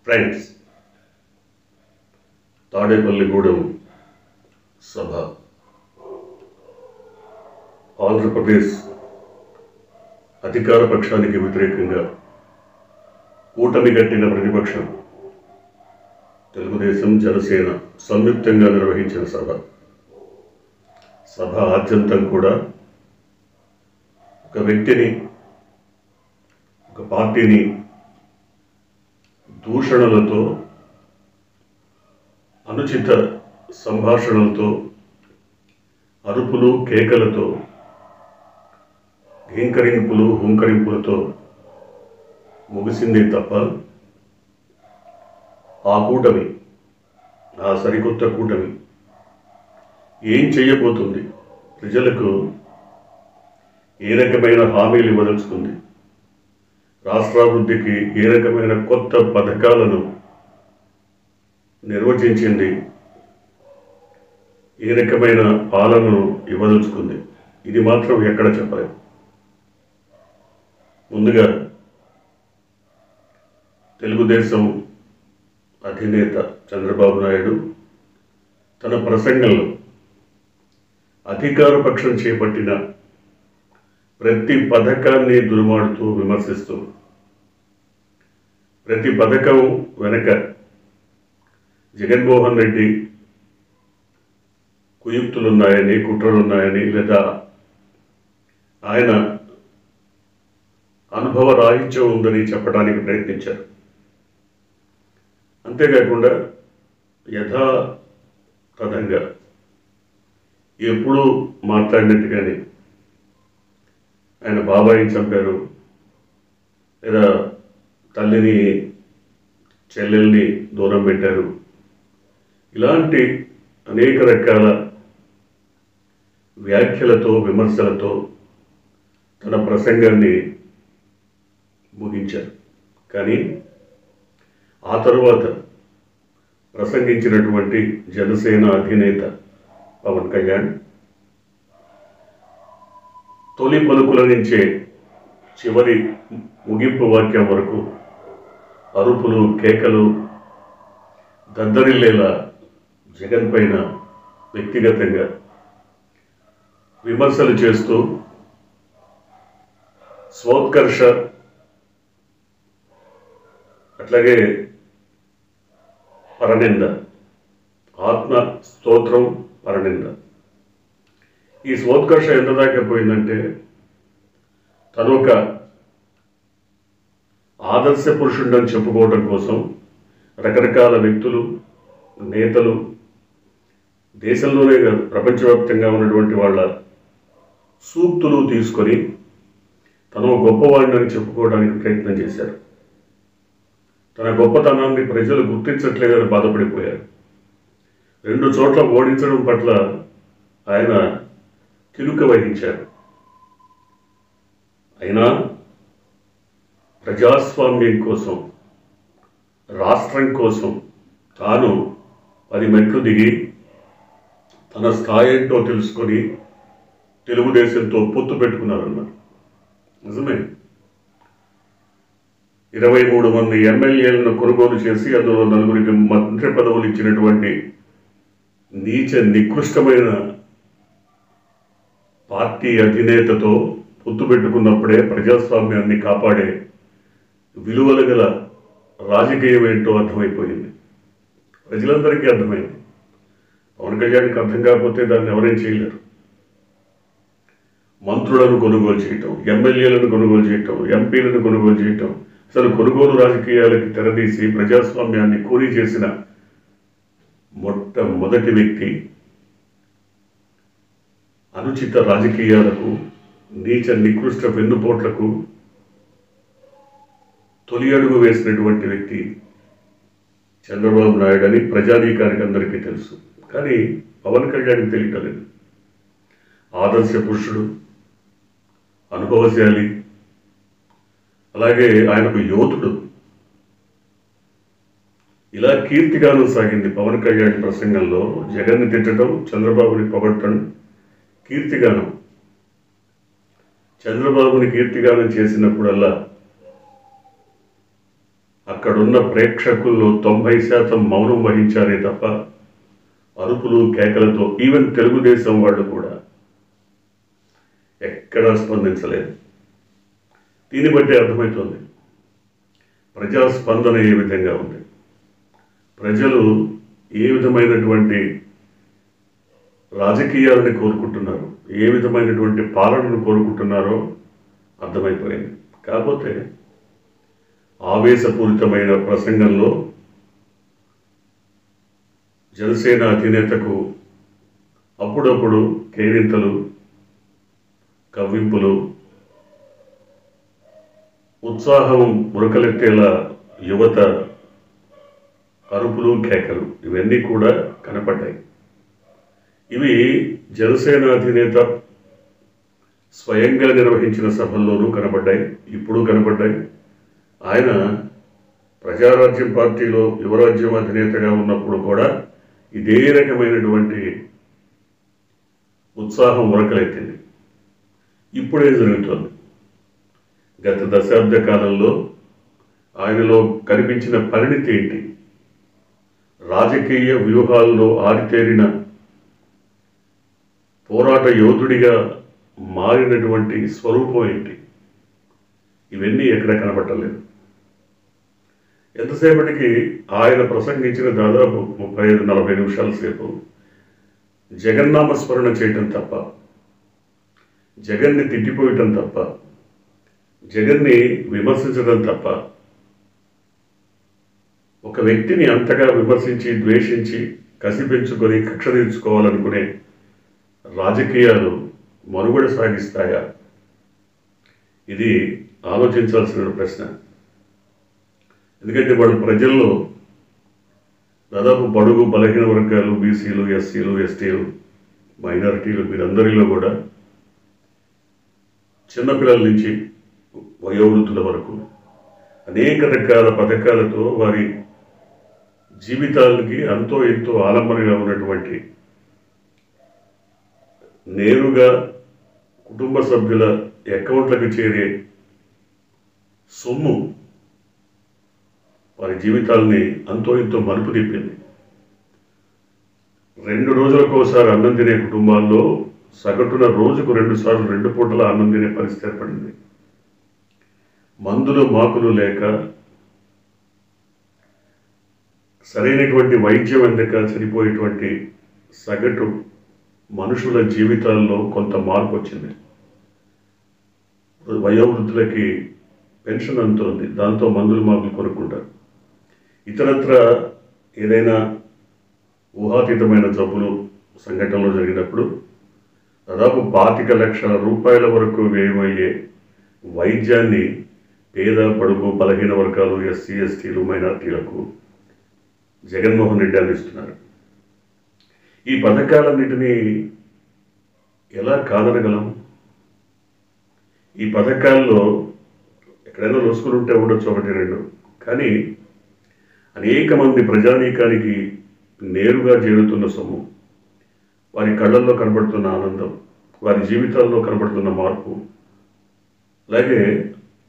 Friends, Tadepalligudem సభ ఆంధ్రప్రదేశ్ అధికార పక్షానికి వ్యతిరేకంగా కూటమి కట్టిన ప్రతిపక్షం తెలుగుదేశం జనసేన సంయుక్తంగా నిర్వహించిన సభ ఆద్యంతం కూడా ఒక వ్యక్తిని, ఒక పార్టీని దూషణలతో, అనుచిత సంభాషణలతో, అరుపులు కేకలతో, ఘీంకరింపులు హుంకరింపులతో ముగిసింది తప్ప ఆ కూటమి, ఆ సరికొత్త కూటమి ఏం చేయబోతుంది, ప్రజలకు ఏ రకమైన హామీలు ఇవ్వదలుచుకుంది, రాష్ట్రాభివృద్ధికి ఏ రకమైన కొత్త పథకాలను నిర్వచించింది, ఏ రకమైన పాలనను ఇవ్వదలుచుకుంది, ఇది మాత్రం ఎక్కడ చెప్పలేదు. ముందుగా తెలుగుదేశం అధినేత చంద్రబాబు నాయుడు తన ప్రసంగంలో అధికార పక్షం చేపట్టిన ప్రతి పథకాన్ని దుర్మాడుతూ, విమర్శిస్తూ, ప్రతి పథకం వెనక జగన్మోహన్ రెడ్డి కుయుక్తులున్నాయని, కుట్రలున్నాయని, లేదా ఆయన అనుభవ రాహిత్యం ఉందని చెప్పడానికి ప్రయత్నించారు. అంతేకాకుండా యథాతథంగా ఎప్పుడూ మాట్లాడినట్టుగానే ఆయన బాబాయిని చంపారు, లేదా తల్లిని చెల్లెల్ని దూరం పెట్టారు, ఇలాంటి అనేక రకాల వ్యాఖ్యలతో, విమర్శలతో తన ప్రసంగాన్ని ముగించారు. కానీ ఆ తరువాత ప్రసంగించినటువంటి జనసేన అధినేత పవన్ కళ్యాణ్ తొలి పలుకుల నుంచే చివరి ముగింపు వాక్యం వరకు అరుపులు కేకలు దద్దరిల్లేలా జగన్ పైన వ్యక్తిగతంగా విమర్శలు చేస్తూ స్వోత్కర్ష, అట్లాగే పరనింద, ఆత్మ స్తోత్రం, పరనింద. ఈ స్వోత్కర్ష ఎంత దాకా పోయిందంటే తను ఒక ఆదర్శ పురుషుడని చెప్పుకోవడం కోసం రకరకాల వ్యక్తులు, నేతలు, దేశంలోనే కాదు ప్రపంచవ్యాప్తంగా ఉన్నటువంటి వాళ్ళ సూక్తులు తీసుకొని తను గొప్పవాడిని చెప్పుకోవడానికి ప్రయత్నం చేశారు. తన గొప్పతనాన్ని ప్రజలు గుర్తించట్లేదని బాధపడిపోయారు. 2 చోట్ల ఓడించడం పట్ల ఆయన కిలుక వహించారు. అయినా ప్రజాస్వామ్యం కోసం, రాష్ట్రం కోసం తాను 10 మెట్లు దిగి తన స్థాయి ఏంటో తెలుసుకొని తెలుగుదేశంతో పొత్తు పెట్టుకున్నారన్నారు. నిజమే. 23 మంది ఎమ్మెల్యేలను కొనుగోలు చేసి అందులో 4 మంత్రి పదవులు ఇచ్చినటువంటి నీచ నికృష్టమైన పార్టీ అధినేతతో పొత్తు పెట్టుకున్నప్పుడే ప్రజాస్వామ్యాన్ని కాపాడే విలువలు గల రాజకీయం ఏంటో అర్థమైపోయింది. ప్రజలందరికీ అర్థమైంది. పవన్ కళ్యాణ్కి అర్థం కాకపోతే దాన్ని ఎవరేం చేయలేరు. మంత్రులను కొనుగోలు చేయటం, ఎమ్మెల్యేలను కొనుగోలు చేయటం, ఎంపీలను కొనుగోలు చేయటం, అసలు కొనుగోలు రాజకీయాలకి తెరదీసి ప్రజాస్వామ్యాన్ని కూలీ చేసిన మొట్టమొదటి వ్యక్తి, అనుచిత రాజకీయాలకు, నీచ నికృష్ట వెన్నుపోట్లకు తొలి అడుగు వేసినటువంటి వ్యక్తి చంద్రబాబు నాయుడు అని ప్రజానీకానికి అందరికీ తెలుసు. కానీ పవన్ కళ్యాణ్కి తెలియటలేదు. ఆదర్శ పురుషుడు, అనుభవశాలి, అలాగే ఆయనకు యోధుడు, ఇలా కీర్తిగానం సాగింది పవన్ కళ్యాణ్ ప్రసంగంలో. జగన్ని తిట్టడం, చంద్రబాబుని పొగట్టడం కీర్తిగానం. చంద్రబాబుని కీర్తిగానం చేసినప్పుడల్లా అక్కడున్న ప్రేక్షకుల్లో 90% మౌనం వహించారే తప్ప అరుపులు కేకలతో ఈవెన్ తెలుగుదేశం వాళ్ళు కూడా ఎక్కడా స్పందించలేదు. దీన్ని బట్టి అర్థమవుతుంది ప్రజాస్పందన ఏ విధంగా ఉంది, ప్రజలు ఏ విధమైనటువంటి రాజకీయాలను కోరుకుంటున్నారు, ఏ విధమైనటువంటి పాలనను కోరుకుంటున్నారో అర్థమైపోయింది. కాకపోతే ఆవేశపూరితమైన ప్రసంగంలో జనసేన అధినేతకు అప్పుడప్పుడు కేరింతలు, కవ్వింపులు, ఉత్సాహం ఉరకలెత్తేలా యువత అరుపులు కేకలు ఇవన్నీ కూడా కనపడ్డాయి. ఇవి జనసేన అధినేత స్వయంగా నిర్వహించిన సభల్లోనూ కనపడ్డాయి, ఇప్పుడు కనపడ్డాయి. ఆయన ప్రజారాజ్యం పార్టీలో యువరాజ్యం అధినేతగా ఉన్నప్పుడు కూడా ఇదే రకమైనటువంటి ఉత్సాహం ఉరకలెత్తింది. ఇప్పుడే జరుగుతోంది. గత దశాబ్ద కాలంలో ఆయనలో కనిపించిన పరిణితి ఏంటి, రాజకీయ వ్యూహాల్లో ఆరితేరిన పోరాట యోధుడిగా మారినటువంటి స్వరూపం ఏంటి, ఇవన్నీ ఎక్కడ కనబట్టలేదు. ఎంతసేపటికి ఆయన ప్రసంగించిన దాదాపు 35-40 నిమిషాల సేపు జగన్నామస్మరణ చేయటం తప్ప, జగన్ని తిట్టిపోయటం తప్ప, జగన్ని విమర్శించడం తప్ప, ఒక వ్యక్తిని అంతగా విమర్శించి ద్వేషించి కసి పెంచుకొని కక్ష తీర్చుకోవాలనుకునే రాజకీయాలు మనుగడ సాగిస్తాయా? ఇది ఆలోచించాల్సిన ప్రశ్న. ఎందుకంటే వాళ్ళు ప్రజల్లో దాదాపు బడుగు బలహీన వర్గాలు, బీసీలు, ఎస్సీలు, ఎస్టీలు, మైనారిటీలు వీరందరిలో కూడా చిన్నపిల్లల నుంచి వయోవృద్ధుల వరకు అనేక రకాల పథకాలతో వారి జీవితాలకి అంతో ఎంతో ఆలంబనగా ఉన్నటువంటి, నేరుగా కుటుంబ సభ్యుల అకౌంట్లకు చేరే సొమ్ము వారి జీవితాలని అంతో ఎంతో మలుపు తిప్పింది. 2 రోజులకోసారి అన్నం తినే కుటుంబాల్లో సగటున రోజుకు 2 సార్లు 2 పూటల అన్నం తినే పరిస్థితి ఏర్పడింది. మందులు మాకులు లేక, సరైనటువంటి వైద్యం అందక చనిపోయేటువంటి సగటు మనుషుల జీవితాల్లో కొంత మార్పు వచ్చింది. వయోవృద్ధులకి పెన్షన్ అందుతోంది, దాంతో మందులు మాకులు కొనుక్కుంటారు. ఇతరత్ర ఏదైనా ఊహాతీతమైన జబ్బులు సంఘటనలో జరిగినప్పుడు దాదాపు 25 లక్షల రూపాయల వరకు వ్యయమయ్యే వైద్యాన్ని పేద బడుగు బలహీన వర్గాలు, ఎస్సీ, ఎస్టీలు, మైనార్టీలకు జగన్మోహన్ రెడ్డి అందిస్తున్నారు. ఈ పథకాలన్నిటినీ ఎలా కాదనగలం? ఈ పథకాల్లో ఎక్కడైనా లొసుకులు ఉంటే ఉండొచ్చు, 1-2, కానీ అనేక మంది ప్రజానీకానికి నేరుగా చేరుతున్న సొమ్ము, వారి కళ్ళల్లో కనబడుతున్న ఆనందం, వారి జీవితాల్లో కనబడుతున్న మార్పు, అలాగే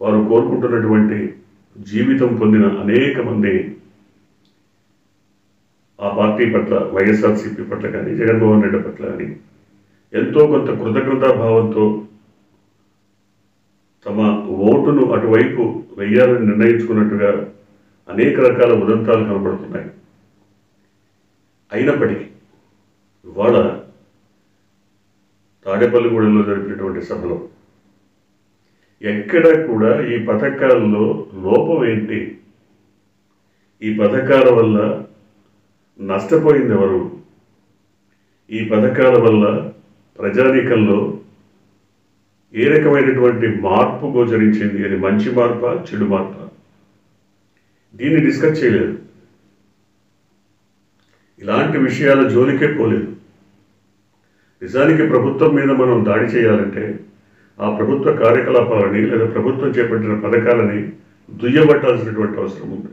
వారు కోరుకుంటున్నటువంటి జీవితం పొందిన అనేక మంది ఆ పార్టీ పట్ల, వైఎస్ఆర్సీపీ పట్ల కానీ, జగన్మోహన్ రెడ్డి పట్ల కానీ ఎంతో కొంత కృతజ్ఞతాభావంతో తమ ఓటును అటువైపు వెయ్యాలని నిర్ణయించుకున్నట్టుగా అనేక రకాల ఉదంతాలు కనబడుతున్నాయి. అయినప్పటికీ ఇవాళ తాడేపల్లిగూడెంలో జరిపినటువంటి సభలో ఎక్కడ కూడా ఈ పథకాల్లో లోపం ఏంటి, ఈ పథకాల వల్ల నష్టపోయింది ఎవరు, ఈ పథకాల వల్ల ప్రజానీకంలో ఏ రకమైనటువంటి మార్పు గోచరించింది, అది మంచి మార్పా చెడు మార్పా, దీన్ని డిస్కస్ చేయలేదు. ఇలాంటి విషయాల జోలికే పోలేదు. నిజానికి ప్రభుత్వం మీద మనం దాడి చేయాలంటే ఆ ప్రభుత్వ కార్యకలాపాలని లేదా ప్రభుత్వం చేపట్టిన పథకాలని దుయ్యబట్టాల్సినటువంటి అవసరం ఉంది.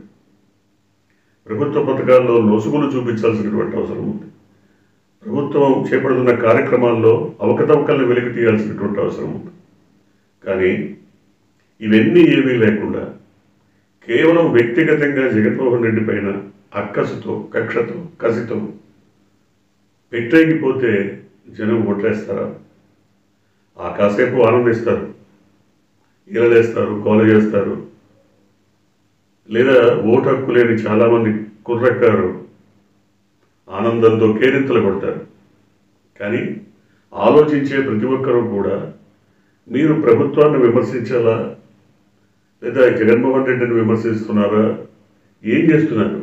ప్రభుత్వ పథకాల్లో లొసుగులు చూపించాల్సినటువంటి అవసరం ఉంది. ప్రభుత్వం చేపడుతున్న కార్యక్రమాల్లో అవకతవకలను వెలికి తీయాల్సినటువంటి అవసరం ఉంది. కానీ ఇవన్నీ ఏమీ లేకుండా కేవలం వ్యక్తిగతంగా జగన్మోహన్ రెడ్డి పైన అక్కసుతో, కక్షతో, కసితో పెట్టేగిపోతే జనం ఓట్లేస్తారా? ఆ కాసేపు ఆనందిస్తారు, ఈలలేస్తారు, గోల చేస్తారు. లేదా ఓటు హక్కు లేని చాలామంది కుర్రకారు ఆనందంతో కేరింతలు కొడతారు. కానీ ఆలోచించే ప్రతి ఒక్కరూ కూడా మీరు ప్రభుత్వాన్ని విమర్శించాలా లేదా జగన్మోహన్ రెడ్డిని విమర్శిస్తున్నారా? ఏం చేస్తున్నారు?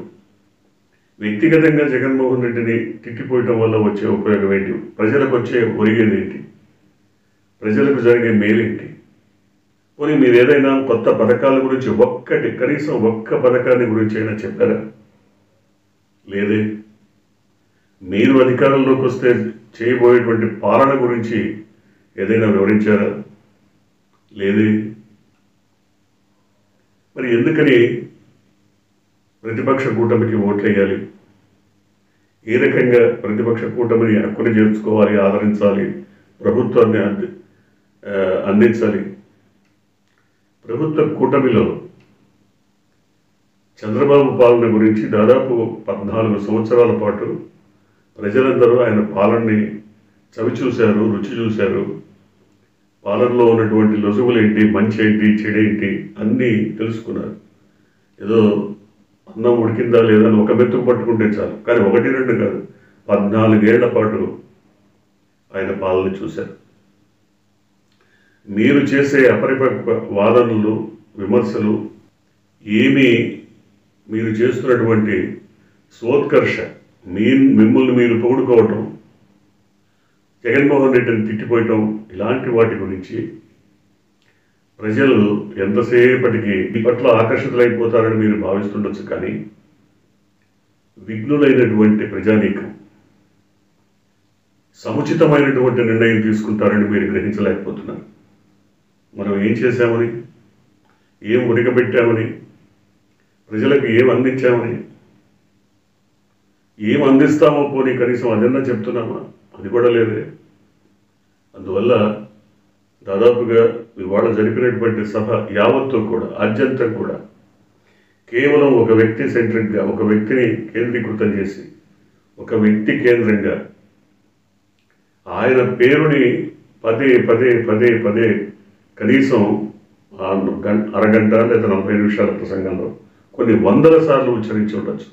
వ్యక్తిగతంగా జగన్మోహన్ రెడ్డిని తిట్టిపోయటం వల్ల వచ్చే ఉపయోగం ఏంటి? ప్రజలకు వచ్చే ఒరిగేది ఏంటి? ప్రజలకు జరిగే మేలేంటి? పోనీ మీరు ఏదైనా కొత్త పథకాల గురించి కనీసం ఒక్క పథకాన్ని గురించి అయినా చెప్పారా? లేదే. మీరు అధికారంలోకి వస్తే చేయబోయేటువంటి పాలన గురించి ఏదైనా వివరించారా? లేదే. మరి ఎందుకని ప్రతిపక్ష కూటమికి ఓట్లేయాలి? ఏ రకంగా ప్రతిపక్ష కూటమిని హక్కుని చేర్చుకోవాలి, ఆదరించాలి, ప్రభుత్వాన్ని అందించాలి? ప్రభుత్వ కూటమిలో చంద్రబాబు పాలన గురించి దాదాపు 14 సంవత్సరాల పాటు ప్రజలందరూ ఆయన పాలనని చవిచూశారు, రుచి చూశారు. పాలనలో ఉన్నటువంటి లొసుగులేంటి, మంచి ఏంటి, చెడేంటి అన్నీ తెలుసుకున్నారు. ఏదో అన్నం ఉడికిందా లేదా అని ఒక మెతుకు పట్టుకుంటే చాలు. కానీ 1, 2 కాదు, 14 ఏళ్ల పాటు ఆయన పాలన చూశారు. మీరు చేసే అపరిపక్వ వాదనలు, విమర్శలు ఏమీ మీరు చేస్తున్నటువంటి స్వోత్కర్ష, మిమ్మల్ని మీరు పొగుడుకోవటం, జగన్మోహన్ రెడ్డిని తిట్టిపోయటం, ఇలాంటి వాటి గురించి ప్రజలు ఎంతసేపటికి మీ పట్ల ఆకర్షితులైపోతారని మీరు భావిస్తుండొచ్చు. కానీ విఘ్నులైనటువంటి ప్రజానీకం సముచితమైనటువంటి నిర్ణయం తీసుకుంటారని మీరు గ్రహించలేకపోతున్నారు. మనం ఏం చేశామని, ఏం ఉడకబెట్టామని, ప్రజలకు ఏం అందించామని, ఏం అందిస్తామో పోనీ కనీసం అదన్నా చెప్తున్నామా? అది కూడా లేదే. అందువల్ల దాదాపుగా ఇవాళ జరిపినటువంటి సభ యావత్తు కూడా, ఆద్యంతం కూడా కేవలం ఒక వ్యక్తి సెంట్రిక్గా, ఒక వ్యక్తిని కేంద్రీకృతం చేసి, ఒక వ్యక్తి కేంద్రంగా ఆయన పేరుని పదే పదే పదే పదే కనీసం అరగంట లేదా 40 నిమిషాల ప్రసంగంలో కొన్ని వందల సార్లు ఉచ్చరించి ఉండొచ్చు.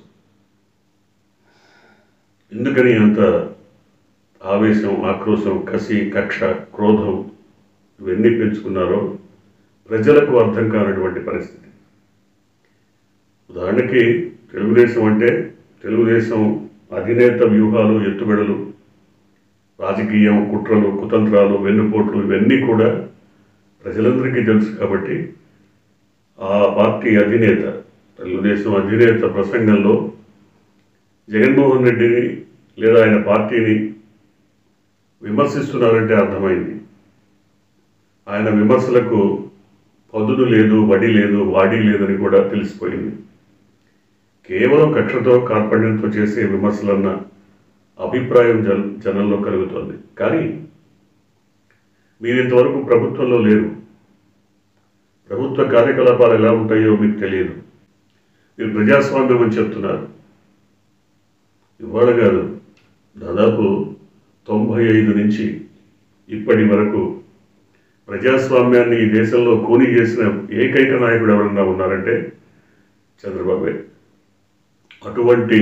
ఎందుకని అంత ఆవేశం, ఆక్రోశం, కసి, కక్ష, క్రోధం ఇవన్నీ పెంచుకున్నారో ప్రజలకు అర్థం కానటువంటి పరిస్థితి. ఉదాహరణకి తెలుగుదేశం అంటే, తెలుగుదేశం అధినేత వ్యూహాలు, ఎత్తుగడలు, రాజకీయం, కుట్రలు, కుతంత్రాలు, వెన్నుపోట్లు ఇవన్నీ కూడా ప్రజలందరికీ తెలుసు. కాబట్టి ఆ పార్టీ అధినేత, తెలుగుదేశం అధినేత ప్రసంగంలో జగన్మోహన్ రెడ్డిని లేదా ఆయన పార్టీని విమర్శిస్తున్నారంటే అర్థమైంది. ఆయన విమర్శలకు పదును లేదు, వడి లేదు, వాడి లేదని కూడా తెలిసిపోయింది. కేవలం కక్షతో, కార్పణ్యంతో చేసే విమర్శలన్న అభిప్రాయం జనంలో కలుగుతోంది. కానీ మీరు ఇంతవరకు ప్రభుత్వంలో లేరు. ప్రభుత్వ కార్యకలాపాలు ఎలా ఉంటాయో మీకు తెలియదు. మీరు ప్రజాస్వామ్యం అని చెప్తున్నారు. ఇవాళ కాదు, దాదాపు 95 నుంచి ఇప్పటి వరకు ప్రజాస్వామ్యాన్ని ఈ దేశంలో కూని చేసిన ఏకైక నాయకుడు ఎవరన్నా ఉన్నారంటే చంద్రబాబే. అటువంటి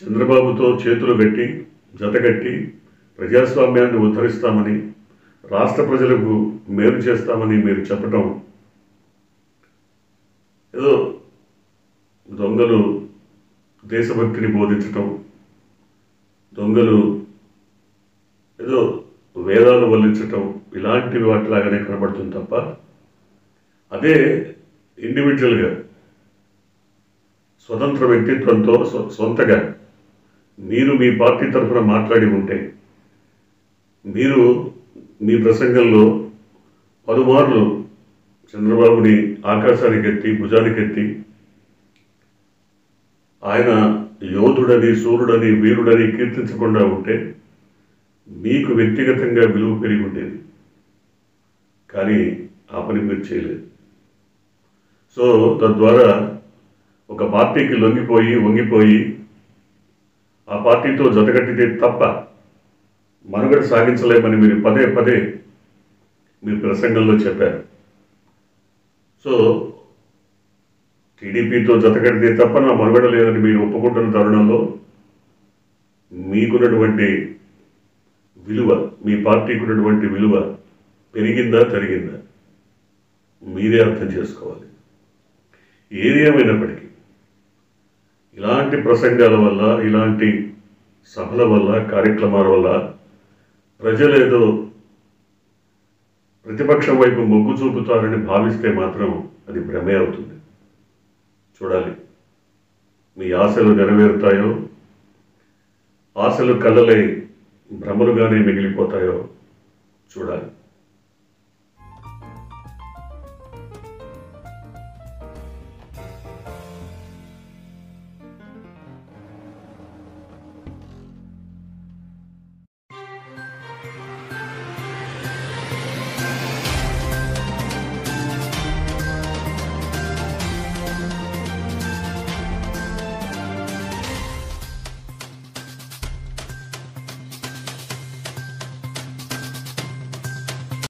చంద్రబాబుతో చేతులు కట్టి, జతకట్టి ప్రజాస్వామ్యాన్ని ఉద్ధరిస్తామని, రాష్ట్ర ప్రజలకు మేలు చేస్తామని మీరు చెప్పటం ఏదో దొంగలు దేశభక్తిని బోధించటం, దొంగలు ఏదో వేదాలు వల్లించటం, ఇలాంటివి వాటిలాగానే కనబడుతుంది తప్ప అదే ఇండివిజువల్గా స్వతంత్ర వ్యక్తిత్వంతో సొంతగా మీరు మీ పార్టీ తరఫున మాట్లాడి ఉంటే, మీరు మీ ప్రసంగంలో పలుమార్లు చంద్రబాబుని ఆకాశానికి ఎత్తి, భుజానికెత్తి ఆయన యోధుడని, సూర్యుడని, వీరుడని కీర్తించకుండా ఉంటే మీకు వ్యక్తిగతంగా విలువ పెరిగి ఉండేది. కానీ ఆ పని మీరు చేయలేదు. సో తద్వారా ఒక పార్టీకి వంగిపోయి ఆ పార్టీతో జతకట్టితే తప్ప మనుగడ సాగించలేమని మీరు పదే పదే మీ ప్రసంగంలో చెప్పారు. సో టీడీపీతో జతకడితే తప్ప నా మనుగడ లేదని మీరు ఒప్పుకుంటున్న తరుణంలో మీకున్నటువంటి విలువ, మీ పార్టీకి ఉన్నటువంటి విలువ పెరిగిందా తరిగిందా మీరే అర్థం చేసుకోవాలి. ఏది ఏమైనప్పటికీ ఇలాంటి ప్రసంగాల వల్ల, ఇలాంటి సభల వల్ల, కార్యక్రమాల వల్ల ప్రజలేదో ప్రతిపక్షం వైపు మొగ్గు చూపుతారని భావిస్తే మాత్రం అది భ్రమే అవుతుంది. చూడాలి మీ ఆశలు నెరవేరుతాయో, ఆశలు కళ్ళలై భ్రమలుగానే మిగిలిపోతాయో చూడాలి.